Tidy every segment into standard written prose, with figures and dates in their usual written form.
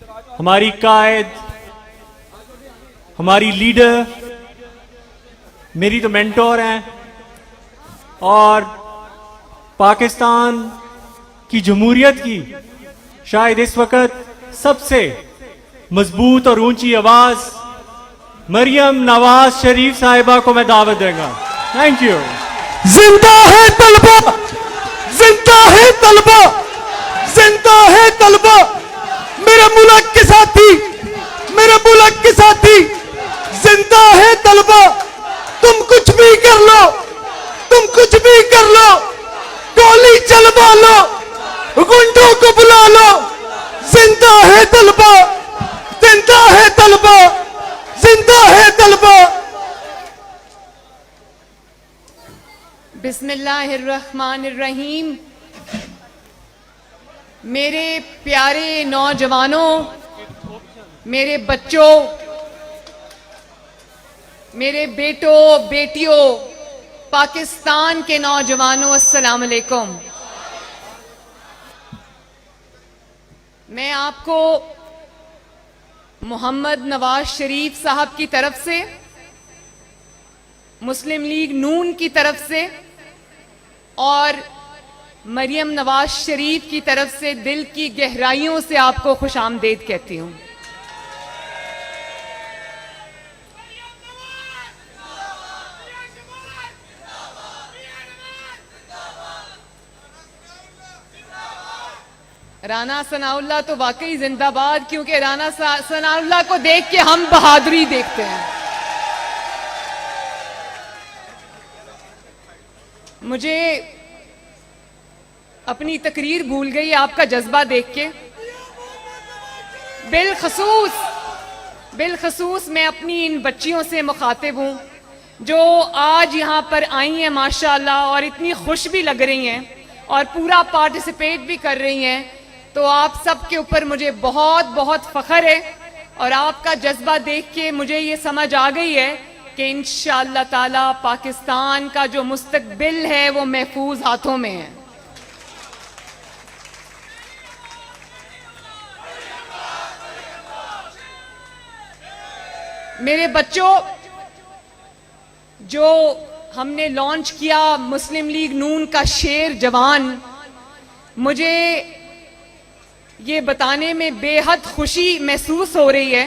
हमारी कायद, हमारी लीडर, मेरी तो मेंटोर हैं और पाकिस्तान की जमहूरियत की शायद इस वक्त सबसे मजबूत और ऊंची आवाज मरियम नवाज शरीफ साहिबा को मैं दावत दूंगा। Thank you. जिंदा है तलबा, जिंदा है तलबा, जिंदा है तलबा। मेरे मुल्क के साथी, मेरे मुल्क के साथी, जिंदा है तलबा। तुम कुछ भी कर लो, तुम कुछ भी कर लो, गोली चलवा लो, गुंडों को बुला लो, जिंदा है तलबा, जिंदा है तलबा, जिंदा है तलबा। बिस्मिल्लाहिर्रहमानिर्रहीम। मेरे प्यारे नौजवानों, मेरे बच्चों, मेरे बेटों बेटियों, पाकिस्तान के नौजवानों, अस्सलाम वालेकुम। मैं आपको मोहम्मद नवाज शरीफ साहब की तरफ से, मुस्लिम लीग नून की तरफ से और मरियम नवाज शरीफ की तरफ से दिल की गहराइयों से आपको खुशामदीद कहती हूं। राना सनाउल्लाह तो वाकई जिंदाबाद, क्योंकि राना सनाउल्लाह को देख के हम बहादुरी देखते हैं। मुझे अपनी तकरीर भूल गई आपका जज्बा देख के। बिलखसूस मैं अपनी इन बच्चियों से मुखातिब हूं जो आज यहां पर आई हैं माशाअल्लाह, और इतनी खुश भी लग रही हैं और पूरा पार्टिसिपेट भी कर रही हैं। तो आप सब के ऊपर मुझे बहुत बहुत फख्र है और आपका जज्बा देख के मुझे ये समझ आ गई है कि इंशाअल्लाह ताला पाकिस्तान का जो मुस्तकबिल है वो महफूज हाथों में है। मेरे बच्चों, जो हमने लॉन्च किया मुस्लिम लीग नून का शेर जवान, मुझे ये बताने में बेहद खुशी महसूस हो रही है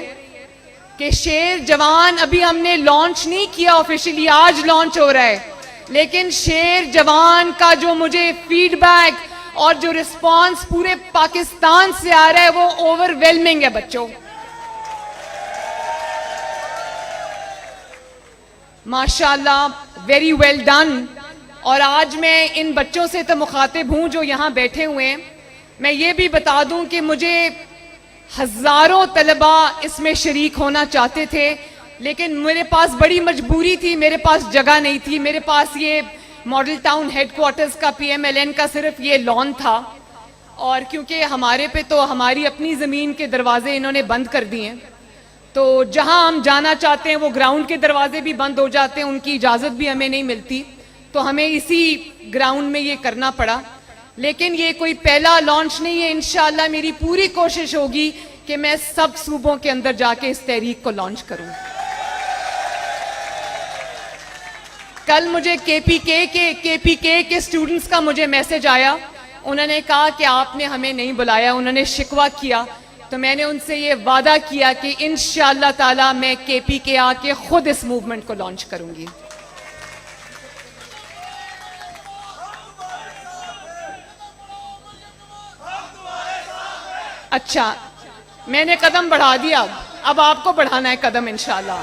कि शेर जवान अभी हमने लॉन्च नहीं किया ऑफिशियली, आज लॉन्च हो रहा है, लेकिन शेर जवान का जो मुझे फीडबैक और जो रिस्पांस पूरे पाकिस्तान से आ रहा है वो ओवरवेलमिंग है बच्चों। माशाल्लाह, वेरी वेल डन। और आज मैं इन बच्चों से तो मुखातिब हूं जो यहां बैठे हुए हैं। मैं ये भी बता दूं कि मुझे हजारों तलबा इसमें शरीक होना चाहते थे, लेकिन मेरे पास बड़ी मजबूरी थी, मेरे पास जगह नहीं थी। मेरे पास ये मॉडल टाउन हेडक्वार्टर्स का PMLN का सिर्फ ये लॉन था, और क्योंकि हमारे पे तो हमारी अपनी ज़मीन के दरवाजे इन्होंने बंद कर दिए हैं, तो जहां हम जाना चाहते हैं वो ग्राउंड के दरवाजे भी बंद हो जाते हैं, उनकी इजाज़त भी हमें नहीं मिलती, तो हमें इसी ग्राउंड में ये करना पड़ा। लेकिन ये कोई पहला लॉन्च नहीं है। इंशाअल्लाह मेरी पूरी कोशिश होगी कि मैं सब सूबों के अंदर जाके इस तहरीक को लॉन्च करूं। कल मुझे KPK के स्टूडेंट्स का मुझे मैसेज आया, उन्होंने कहा कि आपने हमें नहीं बुलाया, उन्होंने शिकवा किया। तो मैंने उनसे ये वादा किया कि इंशाअल्लाह ताला मैं KPK आके खुद इस मूवमेंट को लॉन्च करूंगी। अच्छा, मैंने कदम बढ़ा दिया, अब आपको बढ़ाना है कदम इंशाअल्लाह।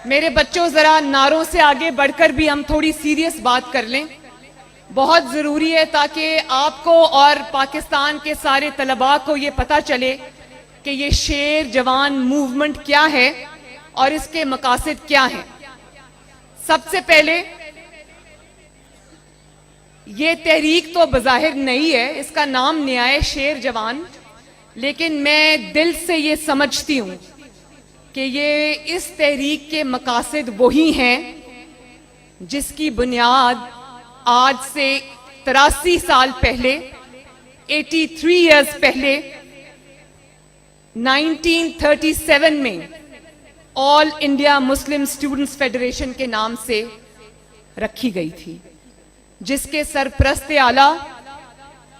मेरे बच्चों, जरा नारों से आगे बढ़कर भी हम थोड़ी सीरियस बात कर लें, बहुत जरूरी है, ताकि आपको और पाकिस्तान के सारे तलबा को ये पता चले कि ये शेर जवान मूवमेंट क्या है और इसके मकासद क्या हैं। सबसे पहले, ये तहरीक तो बज़ाहिर नई है, इसका नाम नया है शेर जवान, लेकिन मैं दिल से ये समझती हूँ कि ये इस तहरीक के मकासद वही हैं जिसकी बुनियाद आज से 83 साल पहले, 83 ईयर्स पहले 1937 में all India Muslim students federation के नाम से रखी गई थी, जिसके सरप्रस्त आला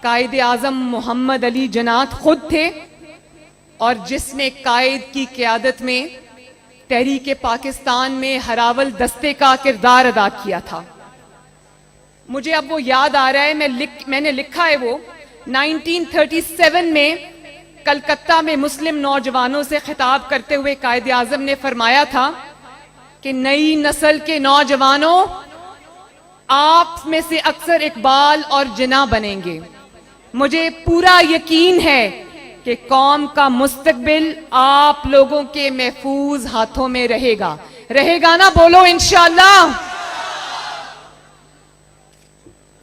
कायद आजम मोहम्मद अली जनात खुद थे और जिसने कायद की क़यादत में तहरीक पाकिस्तान में हरावल दस्ते का किरदार अदा किया था। मुझे अब वो याद आ रहा है, मैंने लिखा है वो 1937 में कलकत्ता में मुस्लिम नौजवानों से खिताब करते हुए कायद आजम ने फरमाया था कि नई नस्ल के नौजवानों, आप में से अक्सर इकबाल और जिना बनेंगे। मुझे पूरा यकीन है कि कौम का मुस्तकबिल आप लोगों के महफूज हाथों में रहेगा ना? बोलो इंशाअल्लाह।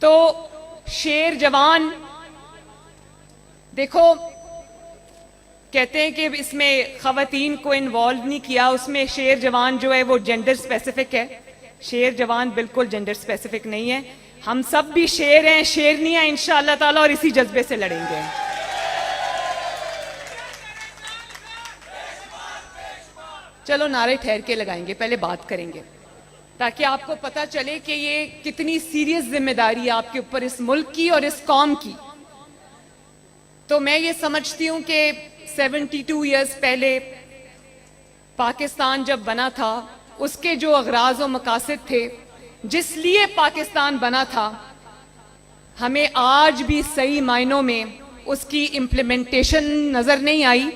तो शेर जवान, देखो कहते हैं कि इसमें खवातीन को इन्वॉल्व नहीं किया, उसमें शेर जवान जो है वो जेंडर स्पेसिफिक है। शेर जवान बिल्कुल जेंडर स्पेसिफिक नहीं है। हम सब भी शेर हैं, शेरनी हैं इंशाअल्लाह ताला, और इसी जज्बे से लड़ेंगे। चलो नारे ठहर के लगाएंगे, पहले बात करेंगे ताकि आपको पता चले कि ये कितनी सीरियस जिम्मेदारी है आपके ऊपर, इस मुल्क की और इस कौम की। तो मैं ये समझती हूं कि 72 ईयर्स पहले पाकिस्तान जब बना था, उसके जो अगराज और मकासद थे, जिस लिए पाकिस्तान बना था, हमें आज भी सही मायनों में उसकी इम्प्लीमेंटेशन नजर नहीं आई।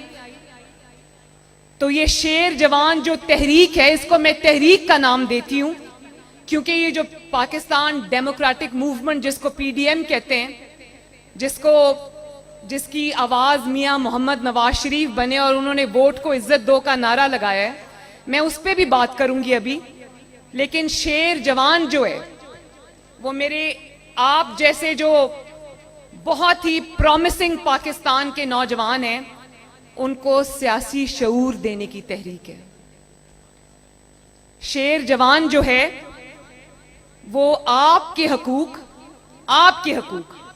तो ये शेर जवान जो तहरीक है, इसको मैं तहरीक का नाम देती हूं, क्योंकि ये जो पाकिस्तान डेमोक्रेटिक मूवमेंट, जिसको पीडीएम कहते हैं, जिसकी आवाज मियां मोहम्मद नवाज शरीफ बने और उन्होंने वोट को इज्जत दो का नारा लगाया है, मैं उस पर भी बात करूंगी अभी। लेकिन शेर जवान जो है वो मेरे आप जैसे जो बहुत ही प्रॉमिसिंग पाकिस्तान के नौजवान हैं, उनको सियासी शऊर देने की तहरीक है। शेर जवान जो है वो आपके हकूक,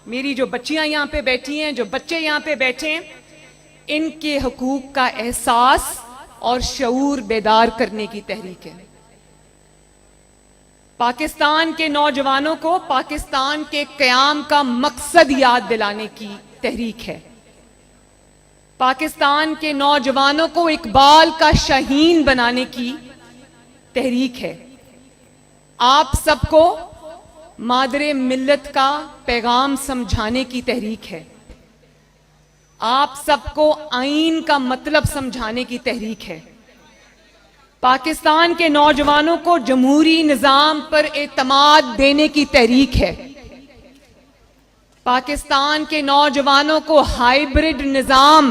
मेरी जो बच्चियां यहां पे बैठी हैं, जो बच्चे यहां पे बैठे हैं, इनके हकूक का एहसास और शऊर बेदार करने की तहरीक है। पाकिस्तान के नौजवानों को पाकिस्तान के क़याम का मकसद याद दिलाने की तहरीक है। पाकिस्तान के नौजवानों को इकबाल का शाहीन बनाने की तहरीक है। आप सबको मादरे मिल्लत का पैगाम समझाने की तहरीक है। आप सबको आईन का मतलब समझाने की तहरीक है। पाकिस्तान के नौजवानों को जमहूरी निजाम पर एतमाद देने की तहरीक है। पाकिस्तान के नौजवानों को हाइब्रिड निजाम,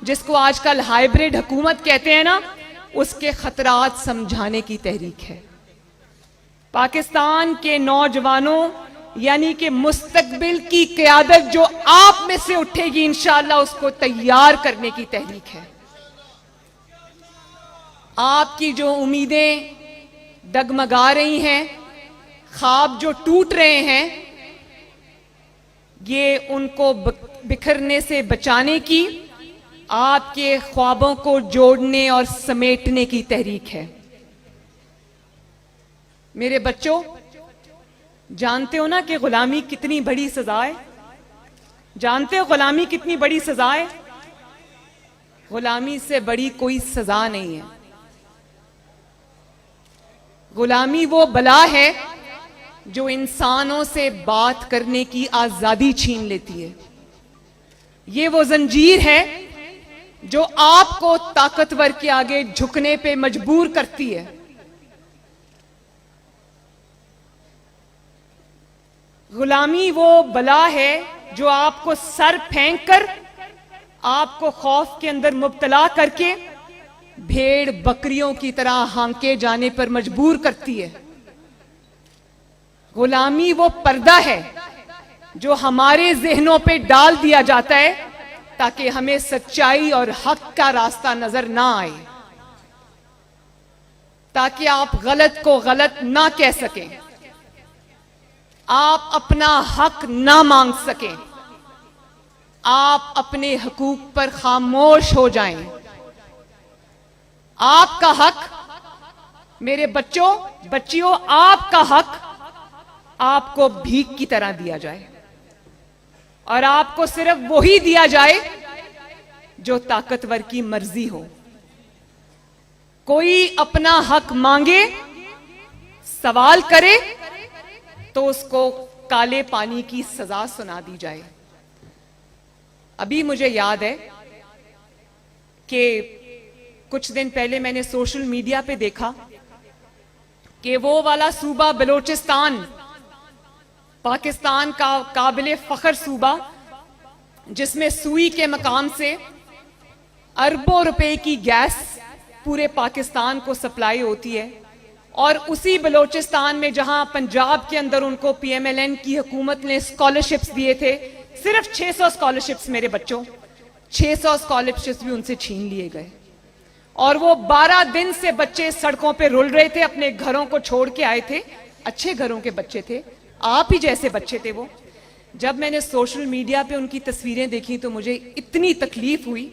जिसको आजकल हाइब्रिड हुकूमत कहते हैं ना, उसके खतरात समझाने की तहरीक है। पाकिस्तान के नौजवानों यानी कि मुस्तकबिल की क़यादत जो आप में से उठेगी इंशाअल्लाह, उसको तैयार करने की तहरीक है। आपकी जो उम्मीदें डगमगा रही हैं, ख्वाब जो टूट रहे हैं, ये उनको बिखरने से बचाने की, आपके ख्वाबों को जोड़ने और समेटने की तहरीक है। मेरे बच्चों, जानते हो ना कि गुलामी कितनी बड़ी सजा है? जानते हो गुलामी कितनी बड़ी सजा है? गुलामी से बड़ी कोई सजा नहीं है। गुलामी वो बला है जो इंसानों से बात करने की आजादी छीन लेती है। ये वो जंजीर है जो आपको ताकतवर के आगे झुकने पे मजबूर करती है। गुलामी वो बला है जो आपको सर फेंक कर, आपको खौफ के अंदर मुब्तला करके भेड़ बकरियों की तरह हांके जाने पर मजबूर करती है। गुलामी वो पर्दा है जो हमारे जहनों पे डाल दिया जाता है ताकि हमें सच्चाई और हक का रास्ता नजर ना आए, ताकि आप गलत को गलत ना कह सकें, आप अपना हक ना मांग सकें, आप अपने हकूक पर खामोश हो जाएं। आपका हक, मेरे बच्चों बच्चियों, आपका हक आपको भीख की तरह दिया जाए, और आपको सिर्फ वही दिया जाए जो ताकतवर की मर्जी हो। कोई अपना हक मांगे, सवाल करे, तो उसको काले पानी की सजा सुना दी जाए। अभी मुझे याद है कि कुछ दिन पहले मैंने सोशल मीडिया पे देखा कि वो वाला सूबा बलोचिस्तान, पाकिस्तान का काबिले फख्र सूबा, जिसमें सुई के मकाम से अरबों रुपए की गैस पूरे पाकिस्तान को सप्लाई होती है, और उसी बलोचिस्तान में जहां पंजाब के अंदर उनको पीएमएलएन की हुकूमत ने स्कॉलरशिप्स दिए थे, सिर्फ 600 स्कॉलरशिप्स मेरे बच्चों, 600 स्कॉलरशिप्स भी उनसे छीन लिए गए। और वो 12 दिन से बच्चे सड़कों पे रुल रहे थे, अपने घरों को छोड़ के आए थे, अच्छे घरों के बच्चे थे, आप ही जैसे बच्चे थे वो। जब मैंने सोशल मीडिया पे उनकी तस्वीरें देखी तो मुझे इतनी तकलीफ हुई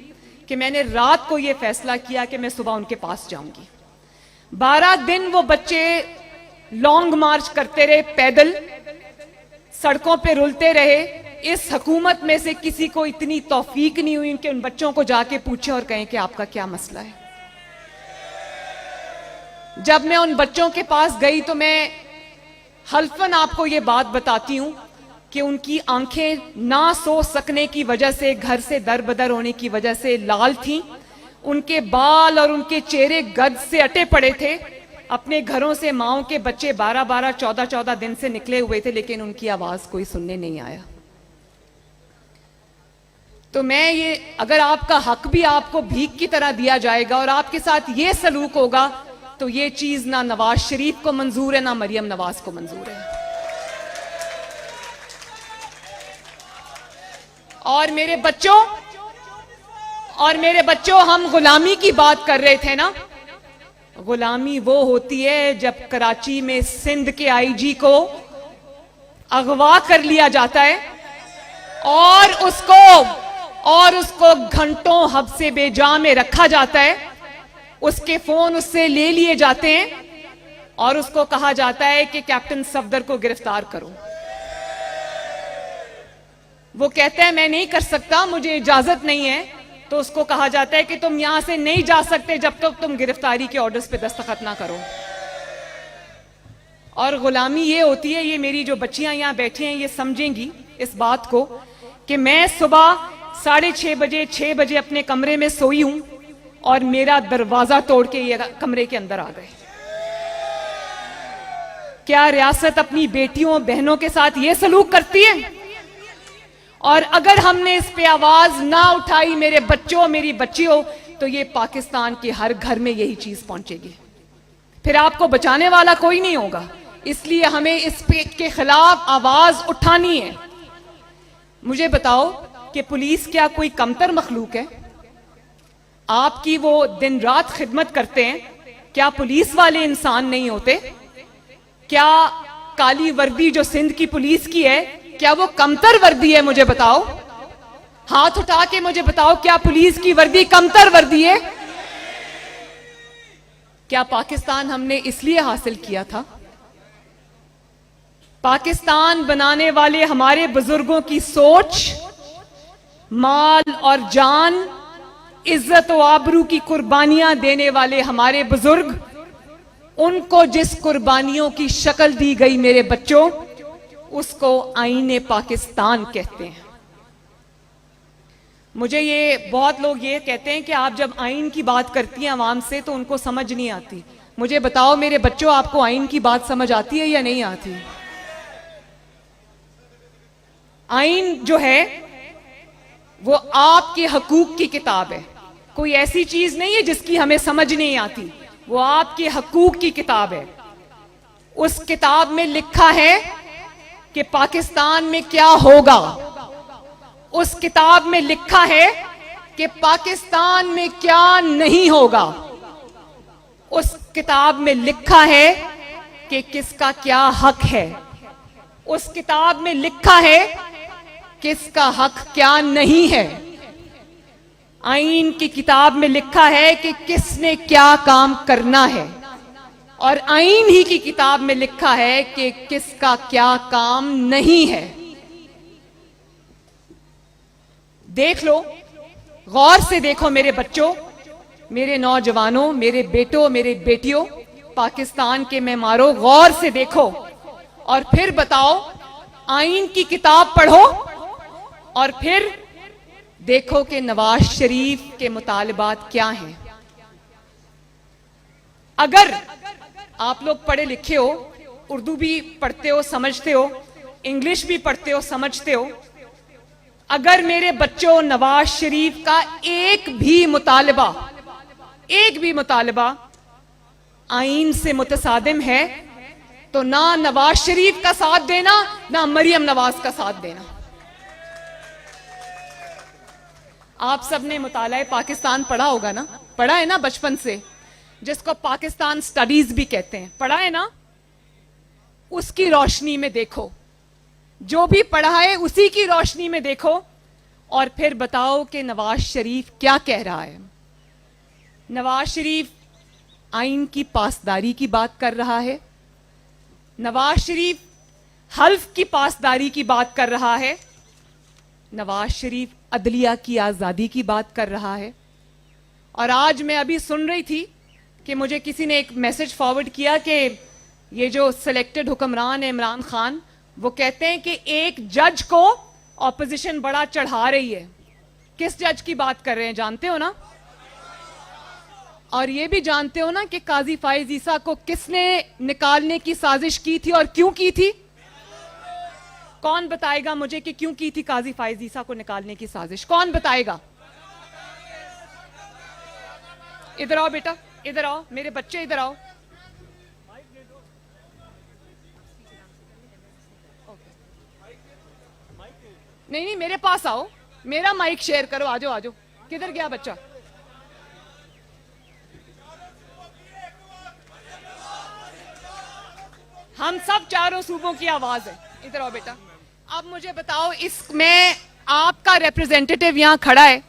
कि मैंने रात को ये फैसला किया कि मैं सुबह उनके पास जाऊंगी। 12 दिन वो बच्चे लॉन्ग मार्च करते रहे, पैदल सड़कों पे रुलते रहे। इस हुकूमत में से किसी को इतनी तौफीक नहीं हुई कि उन बच्चों को जाके पूछे और कहें कि आपका क्या मसला है। जब मैं उन बच्चों के पास गई तो मैं हल्फन आपको ये बात बताती हूं कि उनकी आंखें ना सो सकने की वजह से, घर से दरबदर होने की वजह से लाल थीं, उनके बाल और उनके चेहरे गद से अटे पड़े थे। अपने घरों से माओं के बच्चे 12-12, 14-14 दिन से निकले हुए थे, लेकिन उनकी आवाज कोई सुनने नहीं आया। तो मैं ये, अगर आपका हक भी आपको भीख की तरह दिया जाएगा और आपके साथ ये सलूक होगा, तो ये चीज ना नवाज शरीफ को मंजूर है, ना मरियम नवाज को मंजूर है। और मेरे बच्चों, हम गुलामी की बात कर रहे थे ना। गुलामी वो होती है जब कराची में सिंध के आईजी को अगवा कर लिया जाता है और उसको घंटों हब्से बेजा में रखा जाता है, उसके फोन उससे ले लिए जाते हैं और उसको कहा जाता है कि कैप्टन सफदर को गिरफ्तार करो। वो कहता है मैं नहीं कर सकता, मुझे इजाजत नहीं है। तो उसको कहा जाता है कि तुम यहां से नहीं जा सकते जब तक तुम गिरफ्तारी के ऑर्डर्स पे दस्तखत ना करो। और गुलामी ये होती है, ये मेरी जो बच्चियां यहां बैठी हैं ये समझेंगी इस बात को, कि मैं सुबह 6:30 बजे 6 बजे अपने कमरे में सोई हूं और मेरा दरवाजा तोड़ के ये कमरे के अंदर आ गए। क्या रियासत अपनी बेटियों बहनों के साथ ये सलूक करती है? और अगर हमने इस पे आवाज ना उठाई मेरे बच्चों, मेरी बच्चियों, तो ये पाकिस्तान के हर घर में यही चीज पहुंचेगी, फिर आपको बचाने वाला कोई नहीं होगा। इसलिए हमें इस पे के खिलाफ आवाज उठानी है। मुझे बताओ कि पुलिस क्या कोई कमतर मखलूक है? आपकी वो दिन रात खिदमत करते हैं, क्या पुलिस वाले इंसान नहीं होते? क्या काली वर्दी जो सिंध की पुलिस की है, क्या वो कमतर वर्दी है? मुझे बताओ, हाथ उठा के मुझे बताओ, क्या पुलिस की वर्दी कमतर वर्दी है? क्या पाकिस्तान हमने इसलिए हासिल किया था? पाकिस्तान बनाने वाले हमारे बुजुर्गों की सोच, माल और जान, इज्जत और आबरू की कुर्बानियां देने वाले हमारे बुजुर्ग, उनको जिस कुर्बानियों की शक्ल दी गई मेरे बच्चों, उसको आईने पाकिस्तान कहते हैं। मुझे ये बहुत लोग ये कहते हैं कि आप जब आइन की बात करती हैं आवाम से तो उनको समझ नहीं आती। मुझे बताओ मेरे बच्चों, आपको आइन की बात समझ आती है या नहीं आती? आइन जो है वो आपके हकूक की किताब है, कोई ऐसी चीज नहीं है जिसकी हमें समझ नहीं आती। वो आपके हकूक की किताब है। उस किताब में लिखा है कि पाकिस्तान में क्या होगा। उस किताब में लिखा है कि पाकिस्तान में क्या नहीं होगा। उस किताब में लिखा है कि किसका क्या हक है। उस किताब में लिखा है किसका हक क्या नहीं है। आईन की किताब में लिखा है कि किसने क्या काम करना है, और आईन ही की किताब में लिखा है कि किसका क्या काम नहीं है। देख लो, गौर से देखो मेरे बच्चों, मेरे नौजवानों, मेरे बेटों, मेरे बेटियों, पाकिस्तान के मेहमानों, गौर से देखो और फिर बताओ। आईन की किताब पढ़ो और फिर देखो कि नवाज शरीफ के मुतालबात क्या हैं। अगर आप लोग पढ़े लिखे हो, उर्दू भी पढ़ते हो, समझते हो, इंग्लिश भी पढ़ते हो, समझते हो, अगर मेरे बच्चों नवाज शरीफ का एक भी मुतालबा आईन से मुतसादिम है, तो ना नवाज शरीफ का साथ देना, ना मरियम नवाज का साथ देना। आप सबने मुताला पाकिस्तान पढ़ा होगा ना, पढ़ा है ना बचपन से, जिसको पाकिस्तान स्टडीज भी कहते हैं, पढ़ा है ना। उसकी रोशनी में देखो, जो भी पढ़ा है उसी की रोशनी में देखो और फिर बताओ कि नवाज शरीफ क्या कह रहा है। नवाज शरीफ आईन की पासदारी की बात कर रहा है, नवाज शरीफ हल्फ की पासदारी की बात कर रहा है, नवाज शरीफ अदलिया की आज़ादी की बात कर रहा है। और आज मैं अभी सुन रही थी कि मुझे किसी ने एक मैसेज फॉरवर्ड किया कि ये जो सिलेक्टेड हुक्मरान है इमरान खान, वो कहते हैं कि एक जज को ऑपोजिशन बड़ा चढ़ा रही है। किस जज की बात कर रहे हैं जानते हो ना? और ये भी जानते हो ना कि काजी फाइज ईसा को किसने निकालने की साजिश की थी और क्यों की थी? कौन बताएगा मुझे कि क्यों की थी काजी फाइज ईसा को निकालने की साजिश? कौन बताएगा? इधर आओ बेटा, इधर आओ, मेरे बच्चे इधर आओ। नहीं नहीं, मेरे पास आओ, मेरा माइक शेयर करो, आजो आजो। किधर गया बच्चा? हम सब चारों सूबों की आवाज है। इधर आओ बेटा। अब मुझे बताओ, इसमें आपका रिप्रेजेंटेटिव यहां खड़ा है,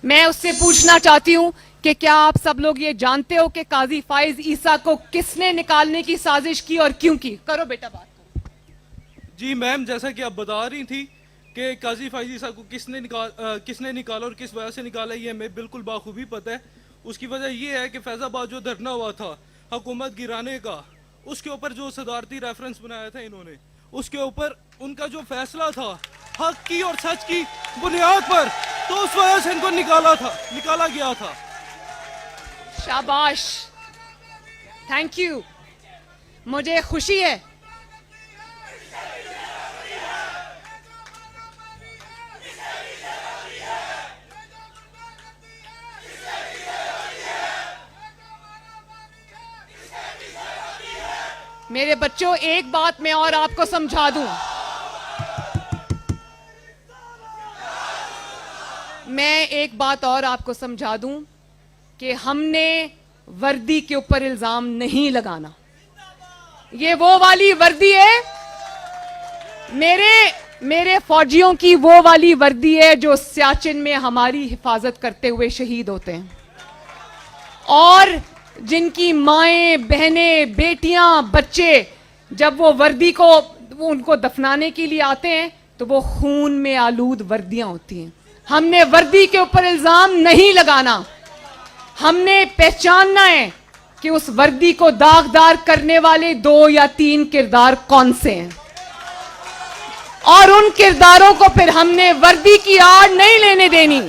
मैं उससे पूछना चाहती हूं कि क्या आप सब लोग ये जानते हो कि काजी फाइज ईसा को किसने निकालने की साजिश की और क्यों की? करो बेटा बात करो। जी मैम, जैसा कि आप बता रही थी कि काजी फाइज ईसा को किसने निकाला और किस वजह से निकाला, ये हमें बिल्कुल बाखूबी पता है। उसकी वजह ये है कि फैजाबाद जो धरना हुआ था हुकूमत गिराने का, उसके ऊपर जो सदारती रेफरेंस बनाया था इन्होंने, उसके ऊपर उनका जो फैसला था हक की और सच की बुनियाद पर, तो उस वजह से इनको निकाला गया था। शाबाश, थैंक यू, मुझे खुशी है। मेरे बच्चों, एक बात मैं और आपको समझा दूं, मैं एक बात और आपको समझा दूं कि हमने वर्दी के ऊपर इल्जाम नहीं लगाना। ये वो वाली वर्दी है, मेरे फौजियों की वो वाली वर्दी है जो सियाचिन में हमारी हिफाजत करते हुए शहीद होते हैं, और जिनकी माएं, बहनें, बेटियां, बच्चे जब वो वर्दी को उनको दफनाने के लिए आते हैं तो वो खून में आलूद वर्दियां होती हैं। हमने वर्दी के ऊपर इल्जाम नहीं लगाना, हमने पहचानना है कि उस वर्दी को दागदार करने वाले 2 या 3 किरदार कौन से हैं, और उन किरदारों को फिर हमने वर्दी की आड़ नहीं लेने देनी।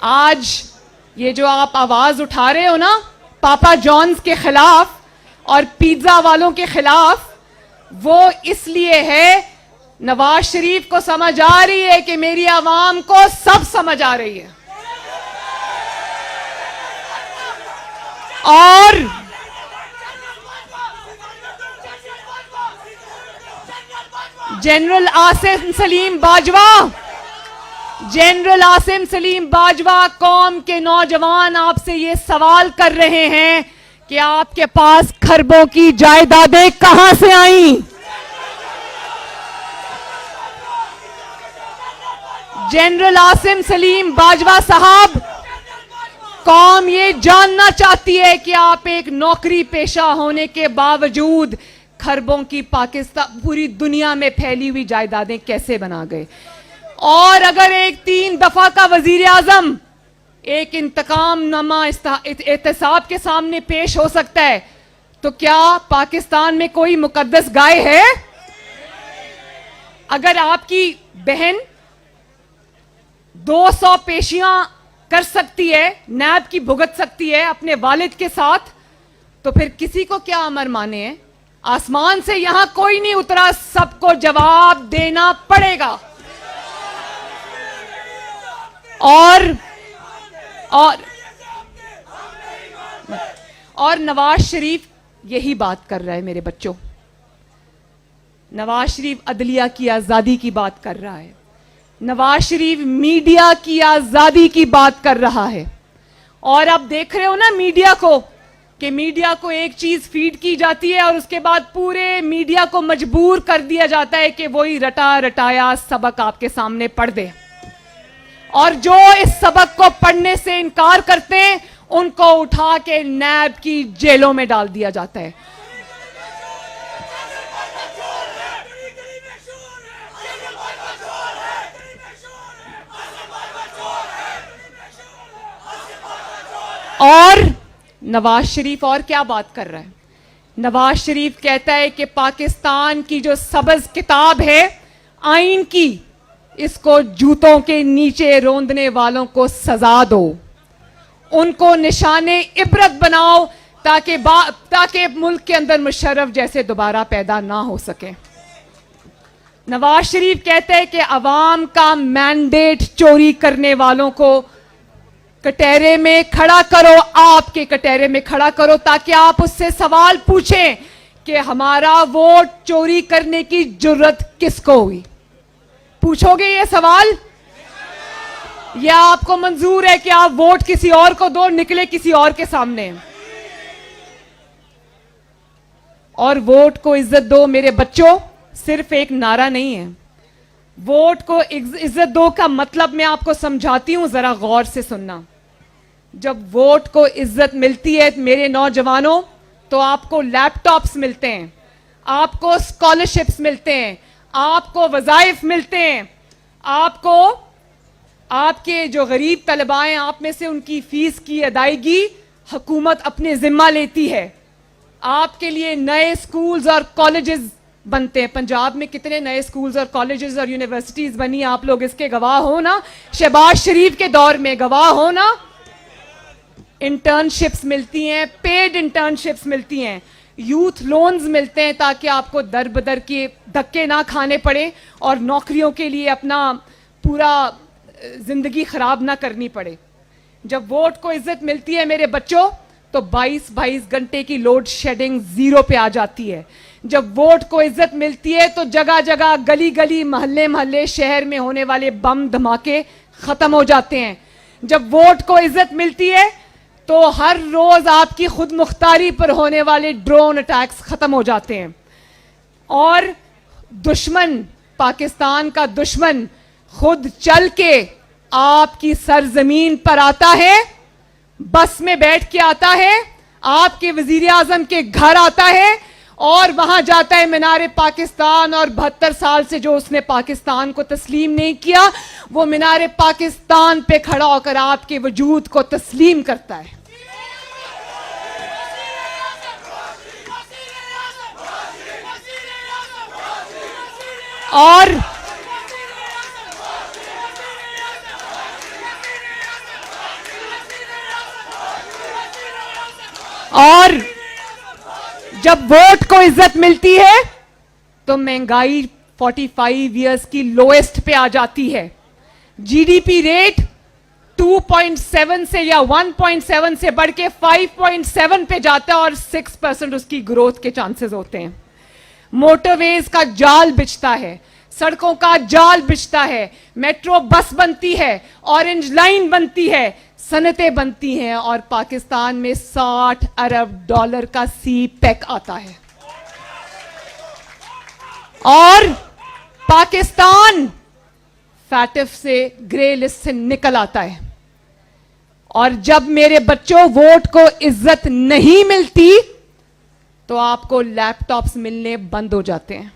आज ये जो आप आवाज उठा रहे हो ना पापा जॉन्स के खिलाफ और पिज्जा वालों के खिलाफ, वो इसलिए है नवाज शरीफ को समझ आ रही है कि मेरी आवाम को सब समझ आ रही है, और जनरल आसिम सलीम बाजवा, जनरल आसिम सलीम बाजवा, कौम के नौजवान आपसे ये सवाल कर रहे हैं कि आपके पास खरबों की जायदादें कहां से आई? जनरल आसिम सलीम बाजवा साहब, कौम ये जानना चाहती है कि आप एक नौकरी पेशा होने के बावजूद खरबों की पाकिस्तान पूरी दुनिया में फैली हुई जायदादें कैसे बना गए। और अगर एक 3 दफा का वजीर आजम एक इंतकाम नमा एहतसाब के सामने पेश हो सकता है, तो क्या पाकिस्तान में कोई मुकद्दस गाय है? अगर आपकी बहन 200 पेशियां कर सकती है, नैब की भुगत सकती है अपने वालिद के साथ, तो फिर किसी को क्या अमर माने हैं? आसमान से यहां कोई नहीं उतरा, सबको जवाब देना पड़ेगा। और नवाज शरीफ यही बात कर रहा है मेरे बच्चों। नवाज शरीफ अदलिया की आजादी की बात कर रहा है, नवाज शरीफ मीडिया की आजादी की बात कर रहा है। और आप देख रहे हो ना मीडिया को, कि मीडिया को एक चीज फीड की जाती है और उसके बाद पूरे मीडिया को मजबूर कर दिया जाता है कि वही रटा रटाया सबक आपके सामने पढ़ दे। और जो इस सबक को पढ़ने से इनकार करते हैं उनको उठा के नैब की जेलों में डाल दिया जाता है। और नवाज शरीफ और क्या बात कर रहा है? नवाज शरीफ कहता है कि पाकिस्तान की जो सबज किताब है आइन की, इसको जूतों के नीचे रोंदने वालों को सजा दो, उनको निशाने इबरत बनाओ, ताकि मुल्क के अंदर मुशर्रफ जैसे दोबारा पैदा ना हो सके। नवाज शरीफ कहते हैं कि अवाम का मैंडेट चोरी करने वालों को कटहरे में खड़ा करो, आपके कटहरे में खड़ा करो, ताकि आप उससे सवाल पूछें कि हमारा वोट चोरी करने की जुर्रत किसको हुई? पूछोगे ये सवाल? या आपको मंजूर है कि आप वोट किसी और को दो, निकले किसी और के सामने? और वोट को इज्जत दो मेरे बच्चों सिर्फ एक नारा नहीं है। वोट को इज्जत दो का मतलब मैं आपको समझाती हूं, जरा गौर से सुनना। जब वोट को इज्जत मिलती है मेरे नौजवानों, तो आपको लैपटॉप्स मिलते हैं, आपको स्कॉलरशिप्स मिलते हैं, आपको वज़ाइफ मिलते हैं, आपको आपके जो गरीब तलबा हैं आप में से उनकी फीस की अदायगी हुकूमत अपने जिम्मा लेती है। आपके लिए नए स्कूल्स और कॉलेजेस बनते हैं। पंजाब में कितने नए स्कूल्स और कॉलेजेस और यूनिवर्सिटीज बनी, आप लोग इसके गवाह हो ना। शहबाज शरीफ के दौर में गवाह हो ना। इंटर्नशिप्स मिलती हैं, पेड इंटर्नशिप्स मिलती हैं, यूथ लोन्स मिलते हैं, ताकि आपको दर बदर के धक्के ना खाने पड़े और नौकरियों के लिए अपना पूरा जिंदगी खराब ना करनी पड़े। जब वोट को इज्जत मिलती है मेरे बच्चों, तो 22-22 घंटे की लोड शेडिंग 0 पे आ जाती है। जब वोट को इज्जत मिलती है तो जगह जगह, गली गली, मोहल्ले मोहल्ले, शहर में होने वाले बम धमाके खत्म हो जाते हैं। जब वोट को इज्जत मिलती है तो हर रोज आपकी खुद मुख्तारी पर होने वाले ड्रोन अटैक्स खत्म हो जाते हैं। और दुश्मन, पाकिस्तान का दुश्मन खुद चल के आपकी सरजमीन पर आता है, बस में बैठ के आता है, आपके वजीर आजम के घर आता है और वहां जाता है मीनारे पाकिस्तान, और 72 साल से जो उसने पाकिस्तान को तस्लीम नहीं किया, वो मीनारे पाकिस्तान पे खड़ा होकर आपके वजूद को तस्लीम करता है। और जब वोट को इज्जत मिलती है तो महंगाई 45 इयर्स की लोएस्ट पे आ जाती है। जीडीपी रेट 2.7 से या 1.7 से बढ़ के 5.7 पे जाता है और 6% उसकी ग्रोथ के चांसेस होते हैं। मोटरवेज का जाल बिछता है, सड़कों का जाल बिछता है, मेट्रो बस बनती है, ऑरेंज लाइन बनती है, सनतें बनती हैं और पाकिस्तान में $60 अरब का सी पैक आता है और पाकिस्तान फैटिफ से ग्रे लिस्ट से निकल आता है। और जब मेरे बच्चों वोट को इज्जत नहीं मिलती तो आपको लैपटॉप्स मिलने बंद हो जाते हैं,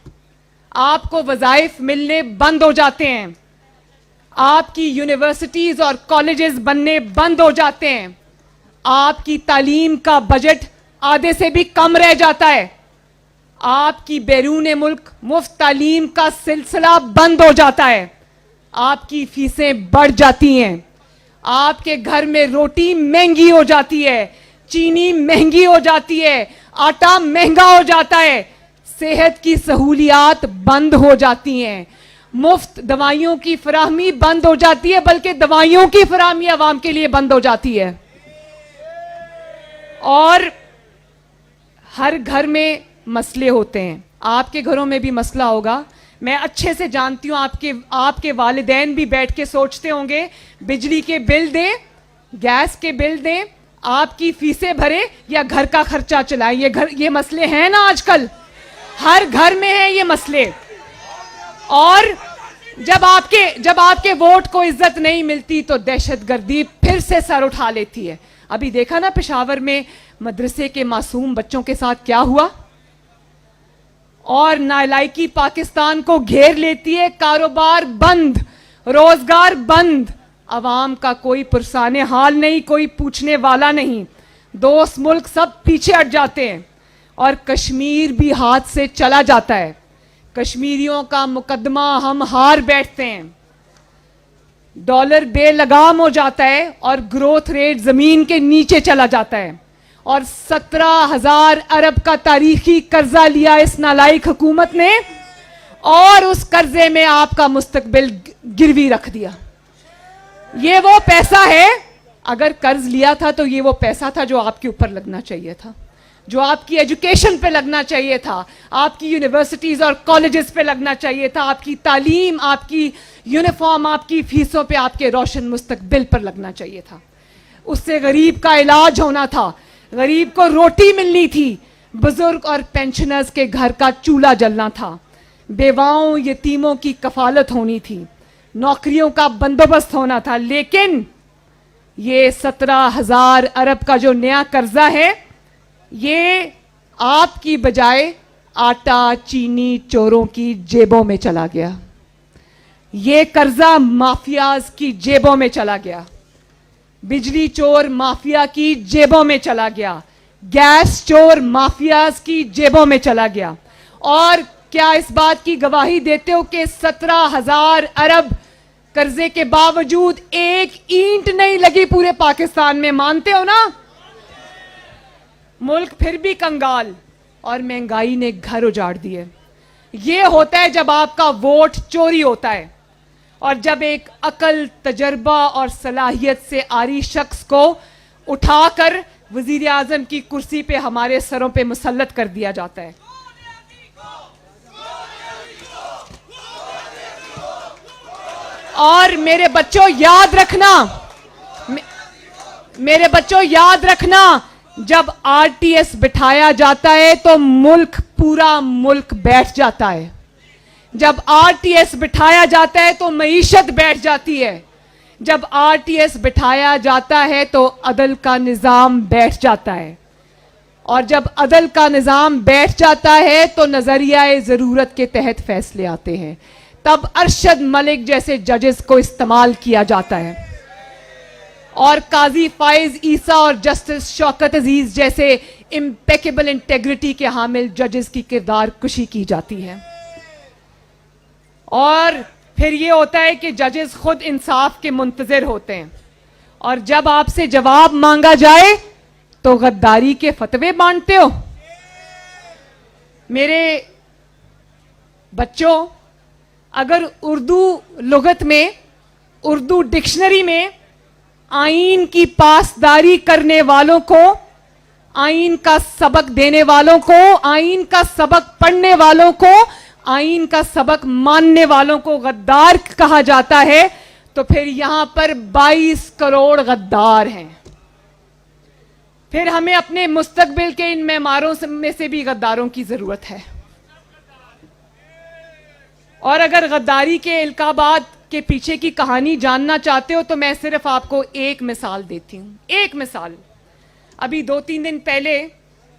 आपको वज़ाइफ मिलने बंद हो जाते हैं, आपकी यूनिवर्सिटीज और कॉलेजेस बनने बंद हो जाते हैं, आपकी तालीम का बजट आधे से भी कम रह जाता है, आपकी बैरून मुल्क मुफ्त तालीम का सिलसिला बंद हो जाता है, आपकी फीसें बढ़ जाती हैं, आपके घर में रोटी महंगी हो जाती है, चीनी महंगी हो जाती है, आटा महंगा हो जाता है, सेहत की सहूलियात बंद हो जाती हैं, मुफ्त दवाइयों की फराहमी बंद हो जाती है, बल्कि दवाइयों की फराहमी आवाम के लिए बंद हो जाती है। और हर घर में मसले होते हैं, आपके घरों में भी मसला होगा, मैं अच्छे से जानती हूं। आपके वालिदैन भी बैठ के सोचते होंगे बिजली के बिल दें, गैस के बिल दें, आपकी फीसें भरे या घर का खर्चा चलाएं। ये मसले हैं ना, आजकल हर घर में है ये मसले। और जब आपके वोट को इज्जत नहीं मिलती तो दहशतगर्दी फिर से सर उठा लेती है। अभी देखा ना पेशावर में मदरसे के मासूम बच्चों के साथ क्या हुआ, और नालायकी पाकिस्तान को घेर लेती है, कारोबार बंद, रोजगार बंद, अवाम का कोई पुरसाने हाल नहीं, कोई पूछने वाला नहीं, दोस्त मुल्क सब पीछे हट जाते हैं और कश्मीर भी हाथ से चला जाता है। कश्मीरियों का मुकदमा हम हार बैठते हैं, डॉलर बेलगाम हो जाता है और ग्रोथ रेट जमीन के नीचे चला जाता है, और 17,000 अरब का तारीखी कर्जा लिया इस नालायक हुकूमत ने और उस कर्जे में आपका मुस्तकबिल गिरवी रख दिया। ये वो पैसा है, अगर कर्ज लिया था तो ये वो पैसा था जो आपके ऊपर लगना चाहिए था, जो आपकी एजुकेशन पे लगना चाहिए था, आपकी यूनिवर्सिटीज और कॉलेजेस पे लगना चाहिए था, आपकी तालीम, आपकी यूनिफॉर्म, आपकी फीसों पे, आपके रोशन मुस्तकबिल पर लगना चाहिए था। उससे गरीब का इलाज होना था, गरीब को रोटी मिलनी थी, बुजुर्ग और पेंशनर्स के घर का चूल्हा जलना था, बेवाओं यतीमों की कफालत होनी थी, नौकरियों का बंदोबस्त होना था। लेकिन ये 17,000 अरब का जो नया कर्जा है, ये आपकी बजाय आटा चीनी चोरों की जेबों में चला गया। ये कर्जा माफियाज की जेबों में चला गया, बिजली चोर माफिया की जेबों में चला गया, गैस चोर माफियाज की जेबों में चला गया। और क्या इस बात की गवाही देते हो कि 17,000 अरब कर्जे के बावजूद एक ईंट नहीं लगी पूरे पाकिस्तान में? मानते हो ना? मुल्क फिर भी कंगाल और महंगाई ने घर उजाड़ दिए। ये होता है जब आपका वोट चोरी होता है और जब एक अकल, तजर्बा और सलाहियत से आरी शख्स को उठाकर वजीर आजम की कुर्सी पे हमारे सरों पे मुसल्लत कर दिया जाता है। और मेरे बच्चों याद रखना, मेरे बच्चों याद रखना, जब आरटीएस बिठाया जाता है तो मुल्क, पूरा मुल्क बैठ जाता है। जब आरटीएस बिठाया जाता है तो मईशत बैठ जाती है। जब आरटीएस बिठाया जाता है तो अदल का निज़ाम बैठ जाता है। और जब अदल का निज़ाम बैठ जाता है तो नजरिया ज़रूरत के तहत फैसले आते हैं। तब अरशद मलिक जैसे जजेस को इस्तेमाल किया जाता है और काजी फाइज ईसा और जस्टिस शौकत अजीज जैसे इम्पेकेबल इंटेग्रिटी के हामिल जजेस की किरदार कुशी की जाती है। और फिर ये होता है कि जजेस खुद इंसाफ के मुंतजर होते हैं और जब आपसे जवाब मांगा जाए तो गद्दारी के फतवे बांटते हो। मेरे बच्चों, अगर उर्दू लुगत में, उर्दू डिक्शनरी में आईन की पासदारी करने वालों को, आईन का सबक देने वालों को, आईन का सबक पढ़ने वालों को आईन का सबक मानने वालों को गद्दार कहा जाता है, तो फिर यहां पर 22 करोड़ गद्दार हैं। फिर हमें अपने मुस्तकबिल के इन मेमारों में से भी गद्दारों की जरूरत है। और अगर गद्दारी के इल्काबात के पीछे की कहानी जानना चाहते हो तो मैं सिर्फ आपको एक मिसाल देती हूं, एक मिसाल। अभी 2-3 दिन पहले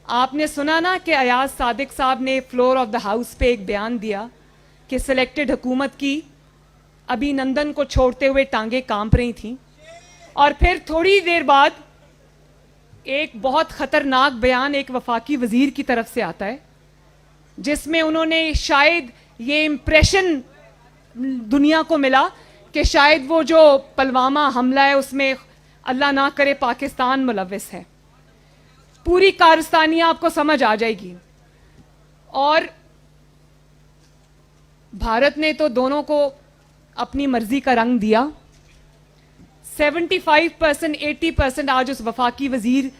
आपने सुना ना कि अयाज सादिक साहब ने फ्लोर ऑफ द हाउस पे एक बयान दिया कि सिलेक्टेड हुकूमत की अभिनंदन को छोड़ते हुए टांगे कांप रही थीं। और फिर थोड़ी देर बाद एक बहुत खतरनाक बयान एक वफाकी वजीर की तरफ से आता है, जिसमें उन्होंने शायद ये इंप्रेशन दुनिया को मिला कि शायद वो जो पुलवामा हमला है उसमें अल्लाह ना करे पाकिस्तान मुलव्विस है। पूरी कारस्तानी आपको समझ आ जाएगी। और भारत ने तो दोनों को अपनी मर्जी का रंग दिया। 75% 80% आज उस वफाकी वजीर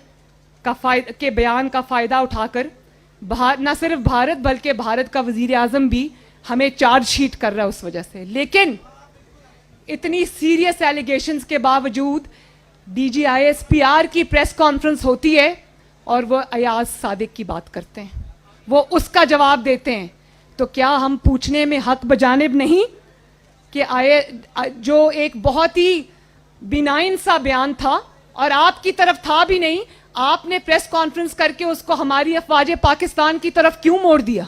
के बयान का फायदा उठाकर न सिर्फ भारत बल्कि भारत का वजीर आजम भी हमें चार्जशीट कर रहा है उस वजह से। लेकिन इतनी सीरियस एलिगेशंस के बावजूद DGISPR की प्रेस कॉन्फ्रेंस होती है और वो अयाज सादिक की बात करते हैं, वो उसका जवाब देते हैं। तो क्या हम पूछने में हक बजानिब नहीं कि जो एक बहुत ही बिनाइन सा बयान था और आपकी तरफ था भी नहीं, आपने प्रेस कॉन्फ्रेंस करके उसको हमारी अफवाज पाकिस्तान की तरफ क्यों मोड़ दिया?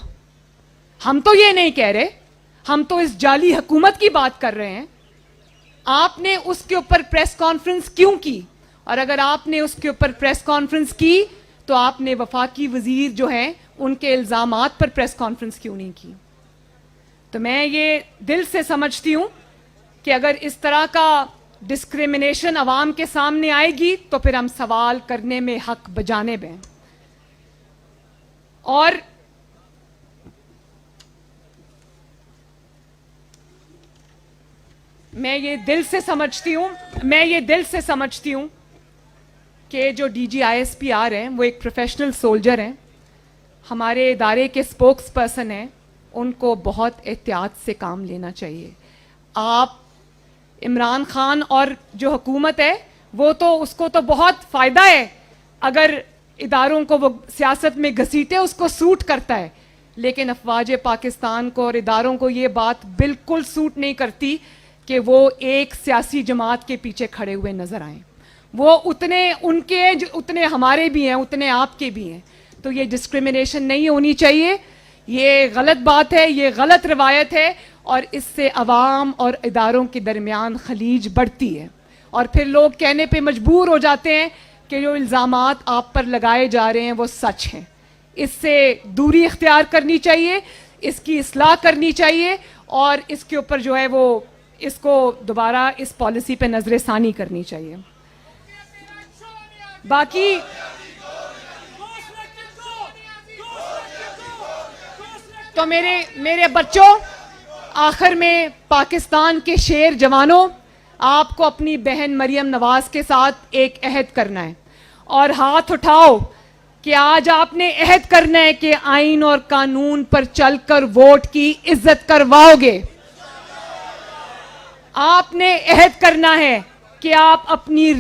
हम तो ये नहीं कह रहे, हम तो इस जाली हुकूमत की बात कर रहे हैं। आपने उसके ऊपर प्रेस कॉन्फ्रेंस क्यों की? और अगर आपने उसके ऊपर प्रेस कॉन्फ्रेंस की तो आपने वफाकी वजीर जो हैं उनके इल्जामात पर प्रेस कॉन्फ्रेंस क्यों नहीं की? तो मैं ये दिल से समझती हूं कि अगर इस तरह का डिस्क्रिमिनेशन अवाम के सामने आएगी तो फिर हम सवाल करने में हक बजानिब हैं। और मैं ये दिल से समझती हूं कि जो DGISPR हैं वो एक प्रोफेशनल सोल्जर हैं, हमारे इदारे के स्पोक्स पर्सन हैं, उनको बहुत एहतियात से काम लेना चाहिए। आप इमरान खान और जो हुकूमत है वो तो उसको तो बहुत फ़ायदा है अगर इदारों को वो सियासत में घसीटे, उसको सूट करता है। लेकिन अफवाज पाकिस्तान को और इदारों को ये बात बिल्कुल सूट नहीं करती कि वो एक सियासी जमात के पीछे खड़े हुए नजर आएं। वो उतने हमारे भी हैं, उतने आपके भी हैं। तो ये डिस्क्रिमिनेशन नहीं होनी चाहिए, ये गलत बात है, ये गलत रवायत है और इससे अवाम और इदारों के दरमियान खलीज बढ़ती है। और फिर लोग कहने पे मजबूर हो जाते हैं कि जो इल्ज़ामात आप पर लगाए जा रहे हैं वो सच हैं। इससे दूरी इख्तियार करनी चाहिए, इसकी इस्लाह करनी चाहिए और इसके ऊपर जो है वो इसको दोबारा इस पॉलिसी पे नजरसानी करनी चाहिए। बाकी तो मेरे बच्चों, आखिर में पाकिस्तान के शेर जवानों, आपको अपनी बहन मरियम नवाज के साथ एक अहद करना है और हाथ उठाओ कि आज आपने अहद करना है कि आईन और कानून पर चलकर वोट की इज्जत करवाओगे। आपने अहद करना है कि आप अपनी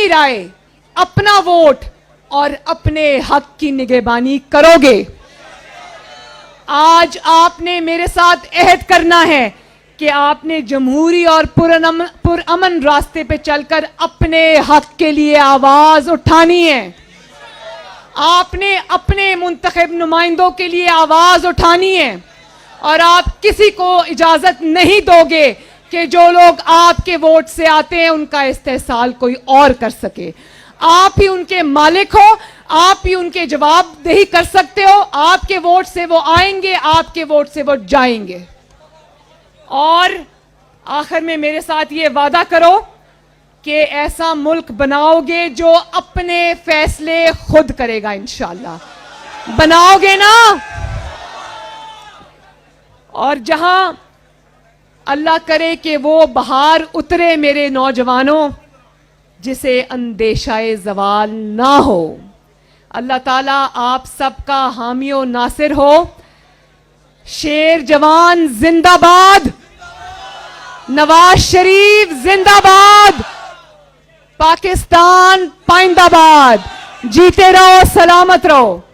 राय, अपना वोट और अपने हक की निगहबानी करोगे। आज आपने मेरे साथ अहद करना है कि आपने जमहूरी और पुरअमन रास्ते पे चलकर अपने हक के लिए आवाज उठानी है। आपने अपने मुंतखब नुमाइंदों के लिए आवाज उठानी है और आप किसी को इजाजत नहीं दोगे कि जो लोग आपके वोट से आते हैं उनका इस्तेहसाल कोई और कर सके। आप ही उनके मालिक हो, आप ही उनके जवाबदेही कर सकते हो। आपके वोट से वो आएंगे, आपके वोट से वो जाएंगे। और आखिर में मेरे साथ ये वादा करो कि ऐसा मुल्क बनाओगे जो अपने फैसले खुद करेगा। इंशाअल्लाह बनाओगे ना। और जहां अल्लाह करे कि वो बहार उतरे मेरे नौजवानों, जिसे अंदेशाए जवाल ना हो। अल्लाह ताला आप सबका हामी और नासिर हो। शेर जवान जिंदाबाद, नवाज शरीफ जिंदाबाद, पाकिस्तान पाइंदाबाद। जीते रहो, सलामत रहो।